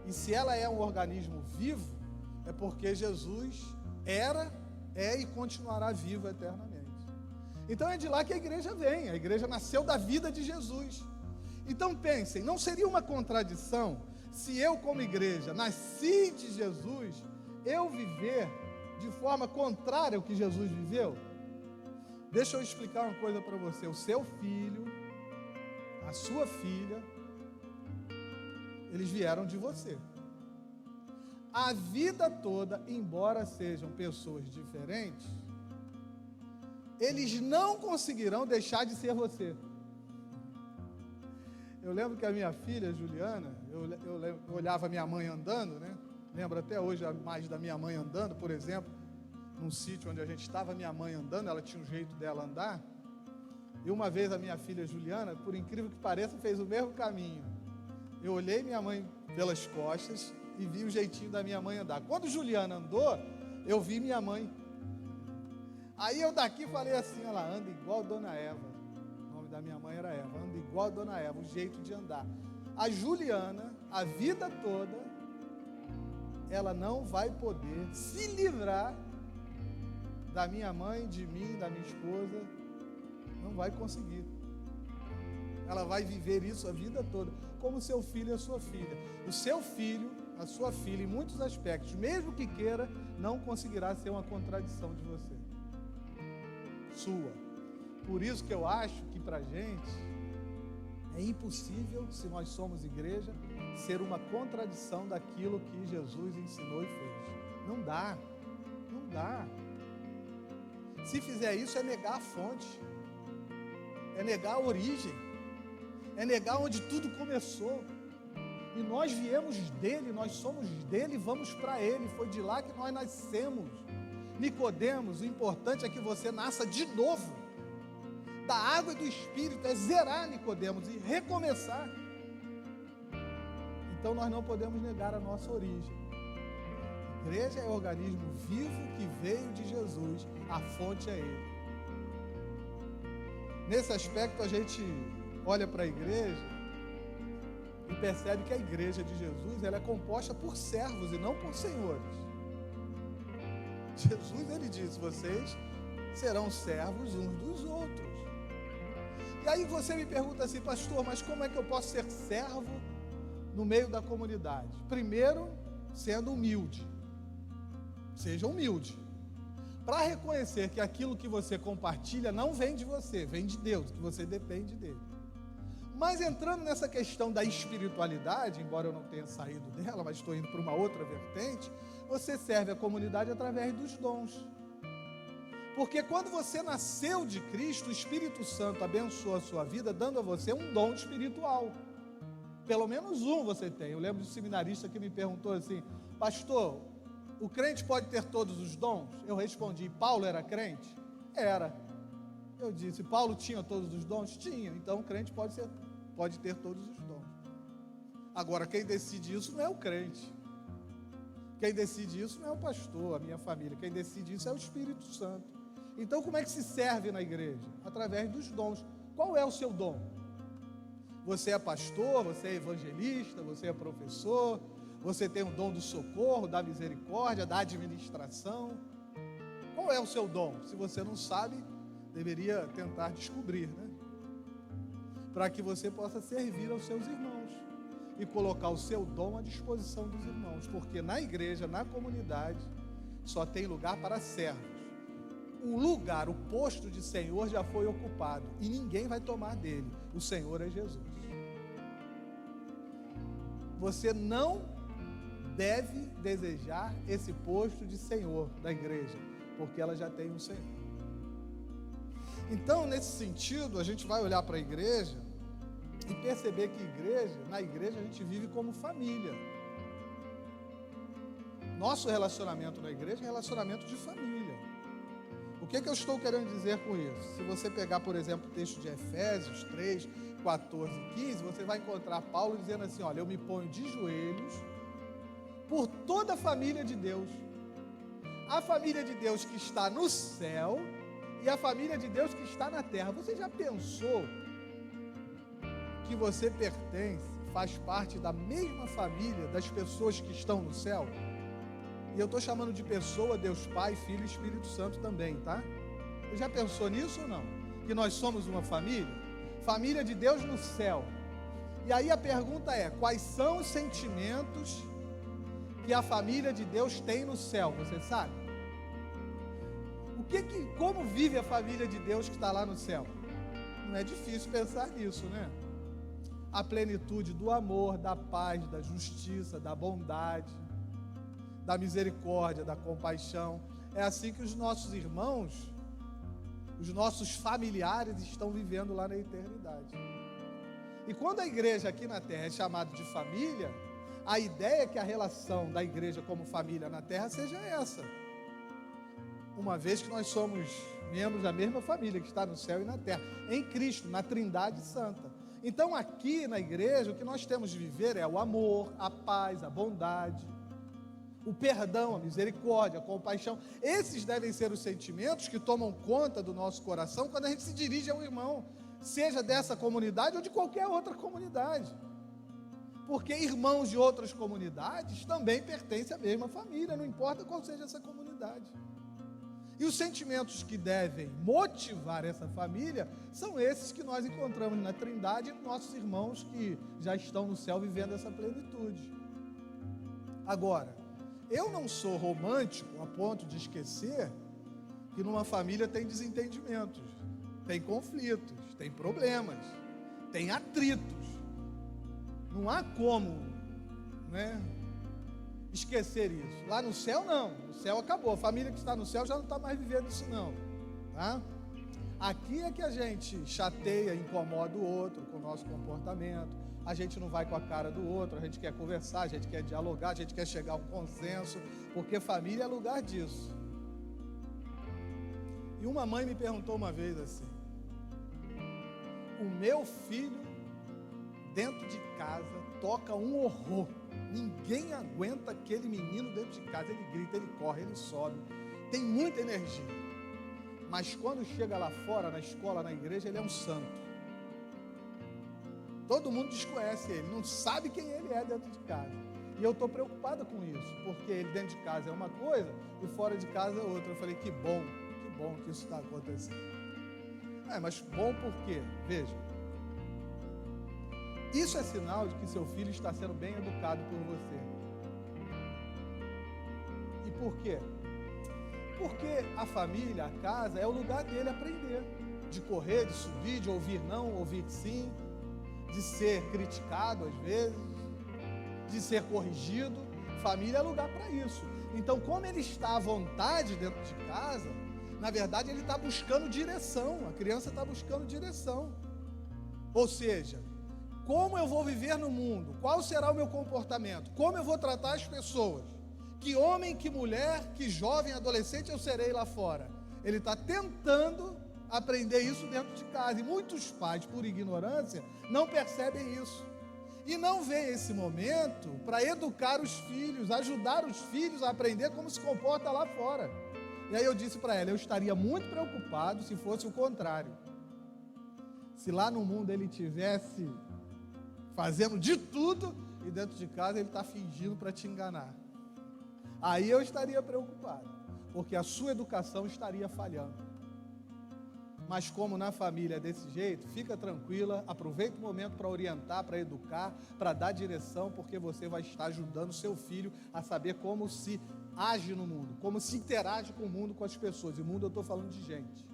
E se ela é um organismo vivo, é porque Jesus era, é e continuará vivo eternamente. Então é de lá que a igreja vem. A igreja nasceu da vida de Jesus. Então pensem, não seria uma contradição se eu, como igreja, nasci de Jesus, eu viver de forma contrária ao que Jesus viveu? Deixa eu explicar uma coisa para você. O seu filho, a sua filha, eles vieram de você. A vida toda, embora sejam pessoas diferentes, eles não conseguirão deixar de ser você. Eu lembro que a minha filha, Juliana, eu olhava a minha mãe andando, né? Lembro até hoje mais da minha mãe andando, por exemplo, num sítio onde a gente estava, minha mãe andando, ela tinha um jeito dela andar. E uma vez a minha filha Juliana, por incrível que pareça, fez o mesmo caminho. Eu olhei minha mãe pelas costas e vi o jeitinho da minha mãe andar. Quando Juliana andou, eu vi minha mãe. Aí eu daqui falei assim: ela anda igual a Dona Eva. O nome da minha mãe era Eva. Anda igual a Dona Eva, o jeito de andar. A Juliana, a vida toda, ela não vai poder se livrar da minha mãe, de mim, da minha esposa. Não vai conseguir. Ela vai viver isso a vida toda, como seu filho e a sua filha. O seu filho, a sua filha, em muitos aspectos, mesmo que queira, não conseguirá ser uma contradição de você. Sua. Por isso que eu acho que para a gente é impossível, se nós somos igreja, ser uma contradição daquilo que Jesus ensinou e fez. Não dá. Não dá. Se fizer isso, é negar a fonte, é negar a origem, é negar onde tudo começou. E nós viemos dele, nós somos dele e vamos para ele. Foi de lá que nós nascemos. Nicodemos, o importante é que você nasça de novo, da água e do Espírito. É zerar, Nicodemos, e recomeçar. Então nós não podemos negar a nossa origem. A igreja é o organismo vivo que veio de Jesus, a fonte é ele. Nesse aspecto a gente olha para a igreja e percebe que a igreja de Jesus, ela é composta por servos e não por senhores. Jesus, ele diz: vocês serão servos uns dos outros. E aí você me pergunta assim: pastor, mas como é que eu posso ser servo no meio da comunidade? Primeiro, sendo humilde. Seja humilde, para reconhecer que aquilo que você compartilha não vem de você, vem de Deus, que você depende dele. Mas entrando nessa questão da espiritualidade, embora eu não tenha saído dela, mas estou indo para uma outra vertente, você serve a comunidade através dos dons. Porque quando você nasceu de Cristo, o Espírito Santo abençoou a sua vida, dando a você um dom espiritual. Pelo menos um você tem. Eu lembro de um seminarista que me perguntou assim: pastor, o crente pode ter todos os dons? Eu respondi: Paulo era crente? Era. Eu disse, Paulo tinha todos os dons? Tinha. Então o crente pode ter todos os dons. Agora, quem decide isso não é o crente. Quem decide isso não é o pastor, a minha família. Quem decide isso é o Espírito Santo. Então, como é que se serve na igreja? Através dos dons. Qual é o seu dom? Você é pastor, você é evangelista, você é professor, você tem o dom do socorro, da misericórdia, da administração. Qual é o seu dom? Se você não sabe, deveria tentar descobrir, né? Para que você possa servir aos seus irmãos e colocar o seu dom à disposição dos irmãos, porque na igreja, na comunidade, só tem lugar para servos. O lugar, o posto de Senhor já foi ocupado e ninguém vai tomar dele. O Senhor é Jesus. Você não deve desejar esse posto de Senhor da igreja, porque ela já tem um Senhor. Então, nesse sentido, a gente vai olhar para a igreja e perceber que na igreja a gente vive como família. Nosso relacionamento na igreja é relacionamento de família. O que eu estou querendo dizer com isso? Se você pegar, por exemplo, o texto de Efésios 3, 14 e 15, você vai encontrar Paulo dizendo assim, olha, eu me ponho de joelhos por toda a família de Deus. A família de Deus que está no céu e a família de Deus que está na terra. Você já pensou que você pertence, faz parte da mesma família das pessoas que estão no céu? E eu estou chamando de pessoa, Deus Pai, Filho e Espírito Santo também, tá? Você já pensou nisso ou não? Que nós somos uma família? Família de Deus no céu. E aí a pergunta é, quais são os sentimentos que a família de Deus tem no céu? Você sabe? Como vive a família de Deus que está lá no céu? Não é difícil pensar nisso, né? A plenitude do amor, da paz, da justiça, da bondade, da misericórdia, da compaixão. É assim que os nossos irmãos, os nossos familiares estão vivendo lá na eternidade. E quando a igreja aqui na terra é chamada de família, a ideia é que a relação da igreja como família na terra seja essa. Uma vez que nós somos membros da mesma família que está no céu e na terra, em Cristo, na Trindade Santa. Então aqui na igreja o que nós temos de viver é o amor, a paz, a bondade, o perdão, a misericórdia, a compaixão. Esses devem ser os sentimentos que tomam conta do nosso coração quando a gente se dirige ao irmão, seja dessa comunidade ou de qualquer outra comunidade. Porque irmãos de outras comunidades também pertencem à mesma família, não importa qual seja essa comunidade. E os sentimentos que devem motivar essa família são esses que nós encontramos na Trindade e nos nossos irmãos que já estão no céu vivendo essa plenitude. Agora, eu não sou romântico a ponto de esquecer que numa família tem desentendimentos, tem conflitos, tem problemas, tem atritos. Não há como, né, esquecer isso. Lá no céu não, no céu acabou. A família que está no céu já não está mais vivendo isso não, tá? Aqui é que a gente chateia, incomoda o outro com o nosso comportamento. A gente não vai com a cara do outro, a gente quer conversar, a gente quer dialogar, a gente quer chegar a um consenso, porque família é lugar disso. E uma mãe me perguntou uma vez assim: o meu filho dentro de casa toca um horror, ninguém aguenta aquele menino dentro de casa, ele grita, ele corre, ele sobe, tem muita energia, mas quando chega lá fora, na escola, na igreja, ele é um santo. Todo mundo desconhece ele, não sabe quem ele é dentro de casa. E eu estou preocupada com isso, porque ele dentro de casa é uma coisa e fora de casa é outra. Eu falei, que bom que isso está acontecendo. Mas bom por quê? Veja, isso é sinal de que seu filho está sendo bem educado por você. E por quê? Porque a família, a casa, é o lugar dele aprender, de correr, de subir, de ouvir não, ouvir sim, de ser criticado às vezes, de ser corrigido. Família é lugar para isso. Então, como ele está à vontade dentro de casa, na verdade ele está buscando direção, a criança está buscando direção. Ou seja, como eu vou viver no mundo? Qual será o meu comportamento? Como eu vou tratar as pessoas? Que homem, que mulher, que jovem, adolescente eu serei lá fora? Ele está tentando aprender isso dentro de casa. E muitos pais, por ignorância, não percebem isso. E não veem esse momento para educar os filhos, ajudar os filhos a aprender como se comporta lá fora. E aí eu disse para ela, eu estaria muito preocupado se fosse o contrário. Se lá no mundo ele tivesse fazendo de tudo e dentro de casa ele está fingindo para te enganar. Aí eu estaria preocupado, porque a sua educação estaria falhando. Mas como na família é desse jeito, fica tranquila, aproveita o momento para orientar, para educar, para dar direção, porque você vai estar ajudando seu filho a saber como se age no mundo, como se interage com o mundo, com as pessoas. E mundo eu estou falando de gente.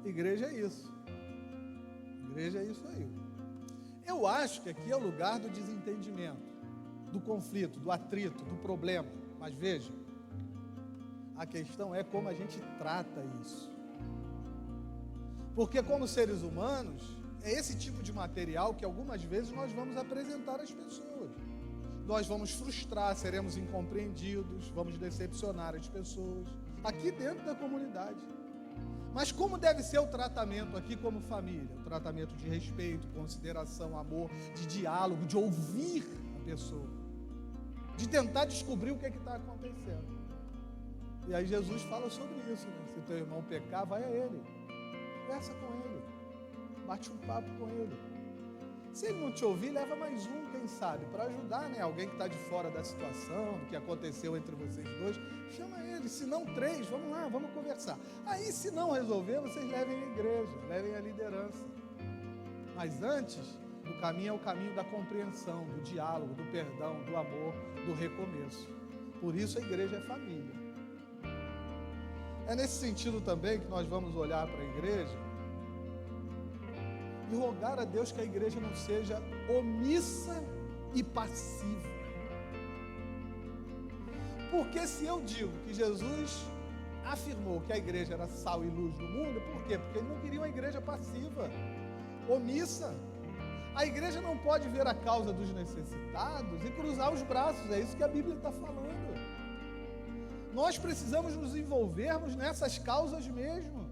Igreja é isso. Igreja é isso aí. Eu acho que aqui é o lugar do desentendimento, do conflito, do atrito, do problema. Mas veja, a questão é como a gente trata isso. Porque como seres humanos, é esse tipo de material que algumas vezes nós vamos apresentar às pessoas. Nós vamos frustrar, seremos incompreendidos, vamos decepcionar as pessoas, aqui dentro da comunidade. Mas como deve ser o tratamento aqui como família? O tratamento de respeito, consideração, amor, de diálogo, de ouvir a pessoa, de tentar descobrir o que está acontecendo. E aí Jesus fala sobre isso, né? Se teu irmão pecar, vai a ele, conversa com ele, bate um papo com ele. Se ele não te ouvir, leva mais um, quem sabe, para ajudar, né? Alguém que está de fora da situação, do que aconteceu entre vocês dois, chama ele, se não 3, vamos lá, vamos conversar. Aí se não resolver, vocês levem a igreja, levem a liderança. Mas antes, o caminho é o caminho da compreensão, do diálogo, do perdão, do amor, do recomeço. Por isso a igreja é família. É nesse sentido também que nós vamos olhar para a igreja e rogar a Deus que a igreja não seja omissa e passiva. Porque se eu digo que Jesus afirmou que a igreja era sal e luz do mundo, por quê? Porque ele não queria uma igreja passiva, omissa. A igreja não pode ver a causa dos necessitados e cruzar os braços, é isso que a Bíblia está falando. Nós precisamos nos envolvermos nessas causas mesmo.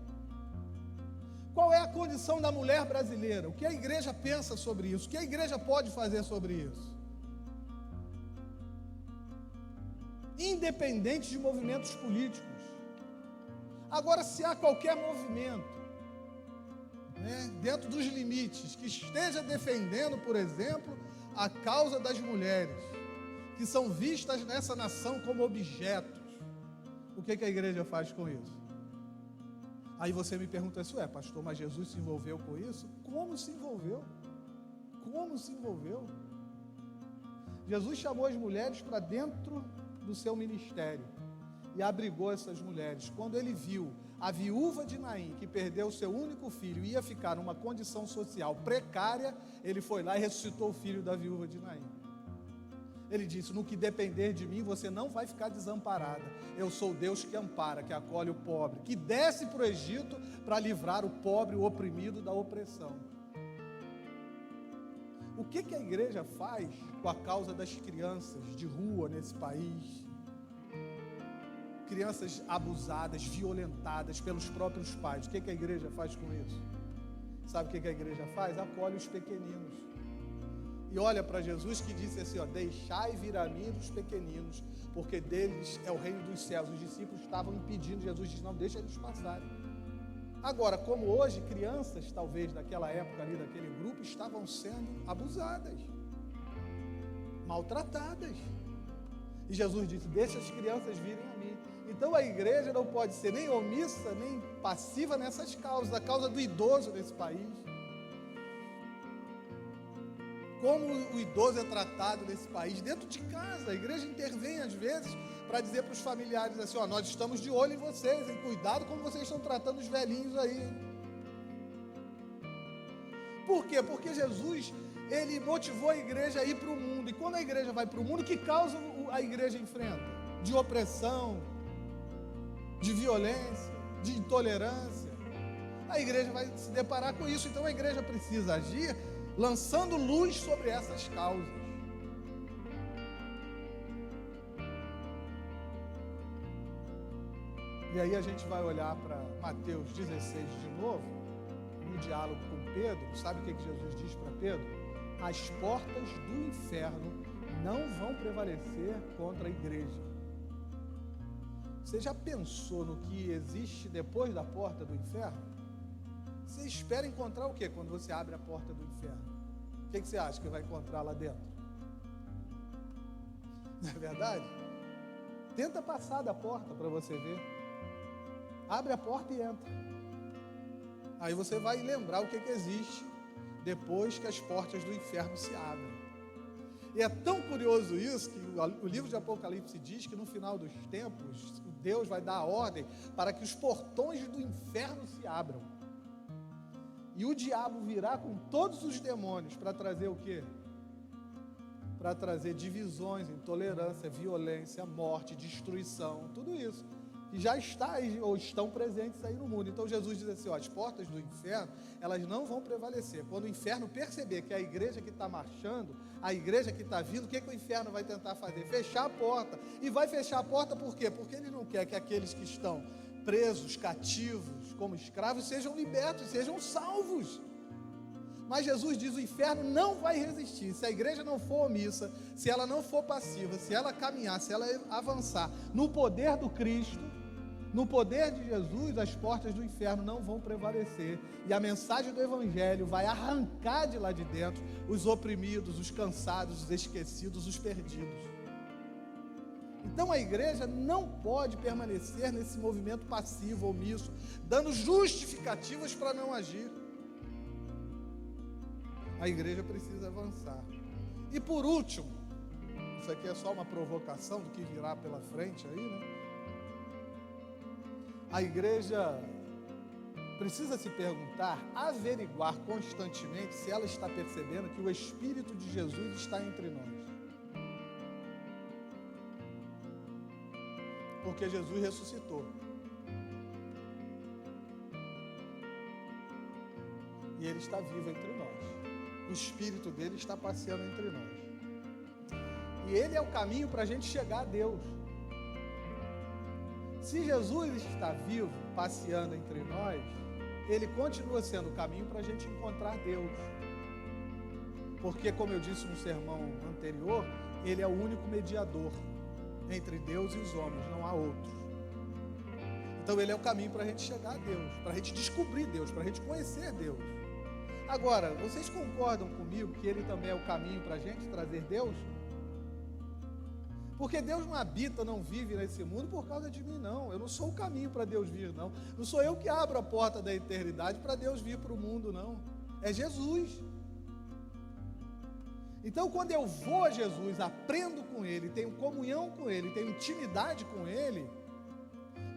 Qual é a condição da mulher brasileira? O que a igreja pensa sobre isso? O que a igreja pode fazer sobre isso? Independente de movimentos políticos. Agora, se há qualquer movimento, né, dentro dos limites, que esteja defendendo, por exemplo, a causa das mulheres, que são vistas nessa nação como objetos, o que a igreja faz com isso? Aí você me pergunta assim, pastor, mas Jesus se envolveu com isso? Como se envolveu? Como se envolveu? Jesus chamou as mulheres para dentro do seu ministério e abrigou essas mulheres. Quando ele viu a viúva de Naim, que perdeu o seu único filho e ia ficar numa condição social precária, ele foi lá e ressuscitou o filho da viúva de Naim. Ele disse, no que depender de mim, você não vai ficar desamparada. Eu sou Deus que ampara, que acolhe o pobre, que desce para o Egito para livrar o pobre, o oprimido da opressão. O que a igreja faz com a causa das crianças de rua nesse país? Crianças abusadas, violentadas pelos próprios pais. O que a igreja faz com isso? Sabe o que a igreja faz? Acolhe os pequeninos. E olha para Jesus que disse assim, deixai vir a mim os pequeninos, porque deles é o reino dos céus. Os discípulos estavam impedindo, Jesus disse, não, deixa eles passarem. Agora, como hoje, crianças, talvez daquela época ali, daquele grupo, estavam sendo abusadas, maltratadas. E Jesus disse, deixa as crianças virem a mim. Então a igreja não pode ser nem omissa, nem passiva nessas causas, a causa do idoso nesse país. Como o idoso é tratado nesse país, dentro de casa, a igreja intervém às vezes para dizer para os familiares assim, nós estamos de olho em vocês, hein? Cuidado como vocês estão tratando os velhinhos aí. Por quê? Porque Jesus, ele motivou a igreja a ir para o mundo, e quando a igreja vai para o mundo, que causa a igreja enfrenta? De opressão, de violência, de intolerância. A igreja vai se deparar com isso, então a igreja precisa agir lançando luz sobre essas causas. E E aí a gente vai olhar para Mateus 16 de novo, no diálogo com Pedro. Sabe o que Jesus diz para Pedro? As portas do inferno não vão prevalecer contra a igreja. Você já pensou no que existe depois da porta do inferno? Você espera encontrar o que quando você abre a porta do inferno? O que você acha que vai encontrar lá dentro? Não é verdade? Tenta passar da porta para você ver. Abre a porta e entra. Aí você vai lembrar o que existe depois que as portas do inferno se abrem. E é tão curioso isso que o livro de Apocalipse diz que no final dos tempos Deus vai dar a ordem para que os portões do inferno se abram. E o diabo virá com todos os demônios para trazer o quê? Para trazer divisões, intolerância, violência, morte, destruição, tudo isso. Que já está ou estão presentes aí no mundo. Então Jesus diz assim, as portas do inferno, elas não vão prevalecer. Quando o inferno perceber que é a igreja que está marchando, a igreja que está vindo, o que o inferno vai tentar fazer? Fechar a porta. E vai fechar a porta por quê? Porque ele não quer que aqueles que estão presos, cativos, como escravos, sejam libertos, sejam salvos. Mas Jesus diz, o inferno não vai resistir. Se a igreja não for omissa, se ela não for passiva, se ela caminhar, se ela avançar no poder do Cristo, no poder de Jesus, as portas do inferno não vão prevalecer. E a mensagem do Evangelho vai arrancar de lá de dentro os oprimidos, os cansados, os esquecidos, os perdidos. Então a igreja não pode permanecer nesse movimento passivo, omisso, dando justificativas para não agir. A igreja precisa avançar. E por último, isso aqui é só uma provocação do que virá pela frente aí, né? A igreja precisa se perguntar, averiguar constantemente se ela está percebendo que o Espírito de Jesus está entre nós. Porque Jesus ressuscitou. E Ele está vivo entre nós. O Espírito dele está passeando entre nós. E Ele é o caminho para a gente chegar a Deus. Se Jesus está vivo, passeando entre nós, Ele continua sendo o caminho para a gente encontrar Deus. Porque, como eu disse no sermão anterior, Ele é o único mediador entre Deus e os homens, não há outro. Então Ele é o caminho para a gente chegar a Deus, para a gente descobrir Deus, para a gente conhecer Deus. Agora, vocês concordam comigo que Ele também é o caminho para a gente trazer Deus? Porque Deus não habita, não vive nesse mundo por causa de mim, não. Eu não sou o caminho para Deus vir, não. Não sou eu que abro a porta da eternidade para Deus vir para o mundo, não. É Jesus. Então, quando eu vou a Jesus, aprendo com Ele, tenho comunhão com Ele, tenho intimidade com Ele,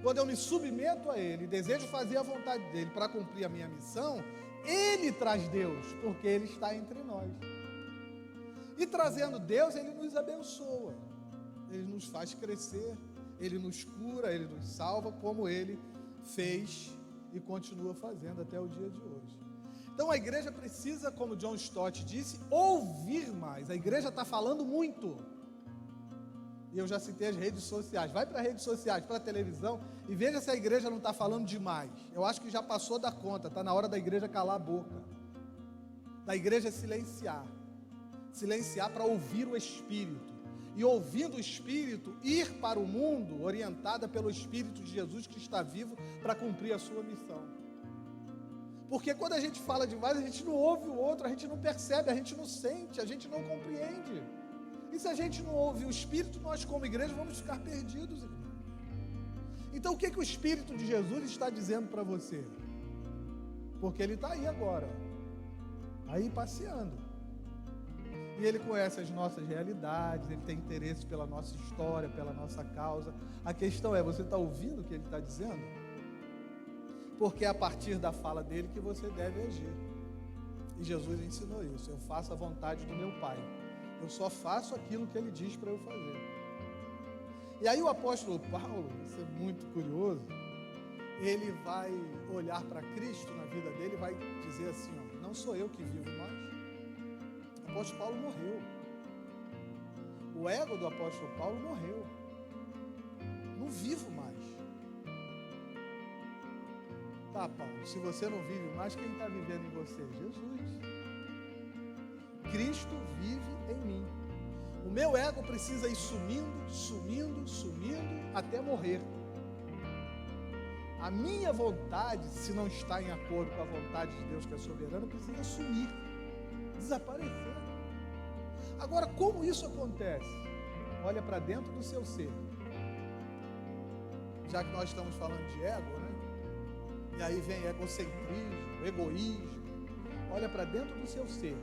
quando eu me submeto a Ele, desejo fazer a vontade dEle para cumprir a minha missão, Ele traz Deus, porque Ele está entre nós. E trazendo Deus, Ele nos abençoa. Ele nos faz crescer, Ele nos cura, Ele nos salva, como Ele fez e continua fazendo até o dia de hoje. Então a igreja precisa, como John Stott disse, ouvir mais. A igreja está falando muito. E eu já citei as redes sociais. Vai para as redes sociais, para a televisão e veja se a igreja não está falando demais. Eu acho que já passou da conta, está na hora da igreja calar a boca. Da igreja silenciar. Silenciar para ouvir o Espírito. E ouvindo o Espírito, ir para o mundo orientada pelo Espírito de Jesus que está vivo para cumprir a sua missão. Porque quando a gente fala demais, a gente não ouve o outro, a gente não percebe, a gente não sente, a gente não compreende. E se a gente não ouve o Espírito, nós como igreja vamos ficar perdidos, irmão. Então o que o Espírito de Jesus está dizendo para você? Porque Ele está aí agora, aí passeando. E Ele conhece as nossas realidades, Ele tem interesse pela nossa história, pela nossa causa. A questão é, você está ouvindo o que Ele está dizendo? Porque é a partir da fala dEle que você deve agir. E Jesus ensinou isso, eu faço a vontade do meu Pai. Eu só faço aquilo que Ele diz para eu fazer. E aí o apóstolo Paulo, isso é muito curioso, ele vai olhar para Cristo na vida dele e vai dizer assim, ó, não sou eu que vivo mais. O apóstolo Paulo morreu. O ego do apóstolo Paulo morreu. Não vivo mais. Ah, Paulo, se você não vive mais, quem está vivendo em você? Jesus. Cristo vive em mim. O meu ego precisa ir sumindo até morrer. A minha vontade, se não está em acordo com a vontade de Deus, que é soberano, precisa sumir, desaparecer. Agora, como isso acontece? Olha para dentro do seu ser. Já que nós estamos falando de ego, né? E aí vem egocentrismo, egoísmo. Olha para dentro do seu ser.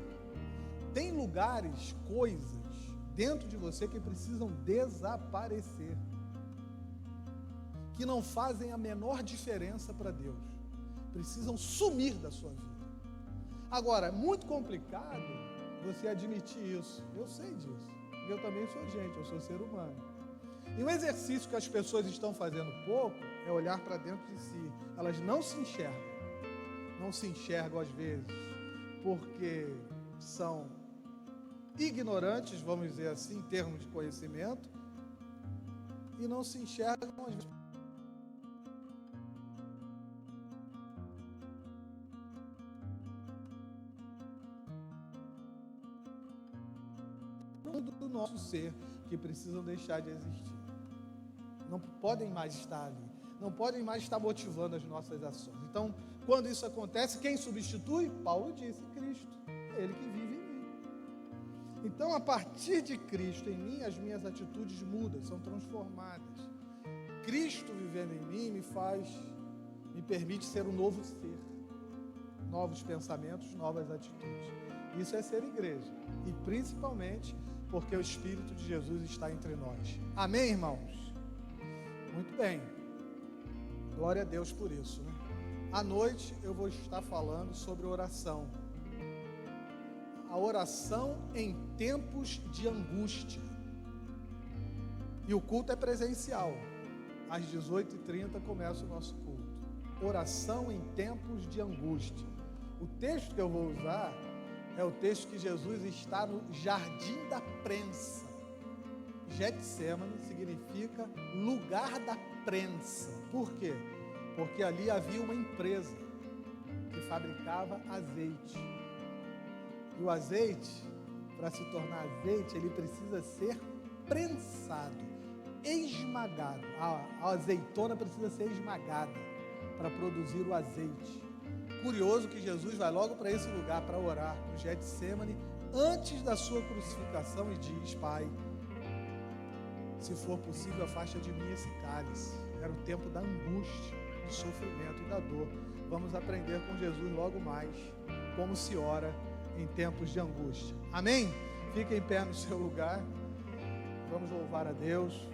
Tem lugares, coisas dentro de você que precisam desaparecer, que não fazem a menor diferença para Deus, precisam sumir da sua vida. Agora, é muito complicado você admitir isso. Eu sei disso, porque eu também sou gente, eu sou ser humano. E um exercício que as pessoas estão fazendo pouco é olhar para dentro de si. Elas não se enxergam às vezes, porque são ignorantes, vamos dizer assim, em termos de conhecimento, e não se enxergam às vezes. Do nosso ser, que precisam deixar de existir. Não podem mais estar ali, não podem mais estar motivando as nossas ações. Então, quando isso acontece, quem substitui? Paulo disse, Cristo, Ele que vive em mim. Então, a partir de Cristo em mim, as minhas atitudes mudam, são transformadas. Cristo vivendo em mim me permite ser um novo ser, novos pensamentos, novas atitudes. Isso é ser igreja, e principalmente porque o Espírito de Jesus está entre nós. Amém, irmãos? Muito bem, glória a Deus por isso, né? À noite eu vou estar falando sobre oração. A oração em tempos de angústia. E o culto é presencial. Às 18h30 começa o nosso culto. Oração em tempos de angústia. O texto que eu vou usar é o texto que Jesus está no jardim da prensa. Getsemane significa lugar da prensa. Por quê? Porque ali havia uma empresa que fabricava azeite. E o azeite, para se tornar azeite, ele precisa ser prensado, esmagado. A azeitona precisa ser esmagada para produzir o azeite. Curioso que Jesus vai logo para esse lugar para orar no Getsemane antes da sua crucificação e diz: Pai, se for possível, afasta de mim esse cálice. Era o tempo da angústia, do sofrimento e da dor. Vamos aprender com Jesus logo mais como se ora em tempos de angústia. Amém? Fique em pé no seu lugar. Vamos louvar a Deus.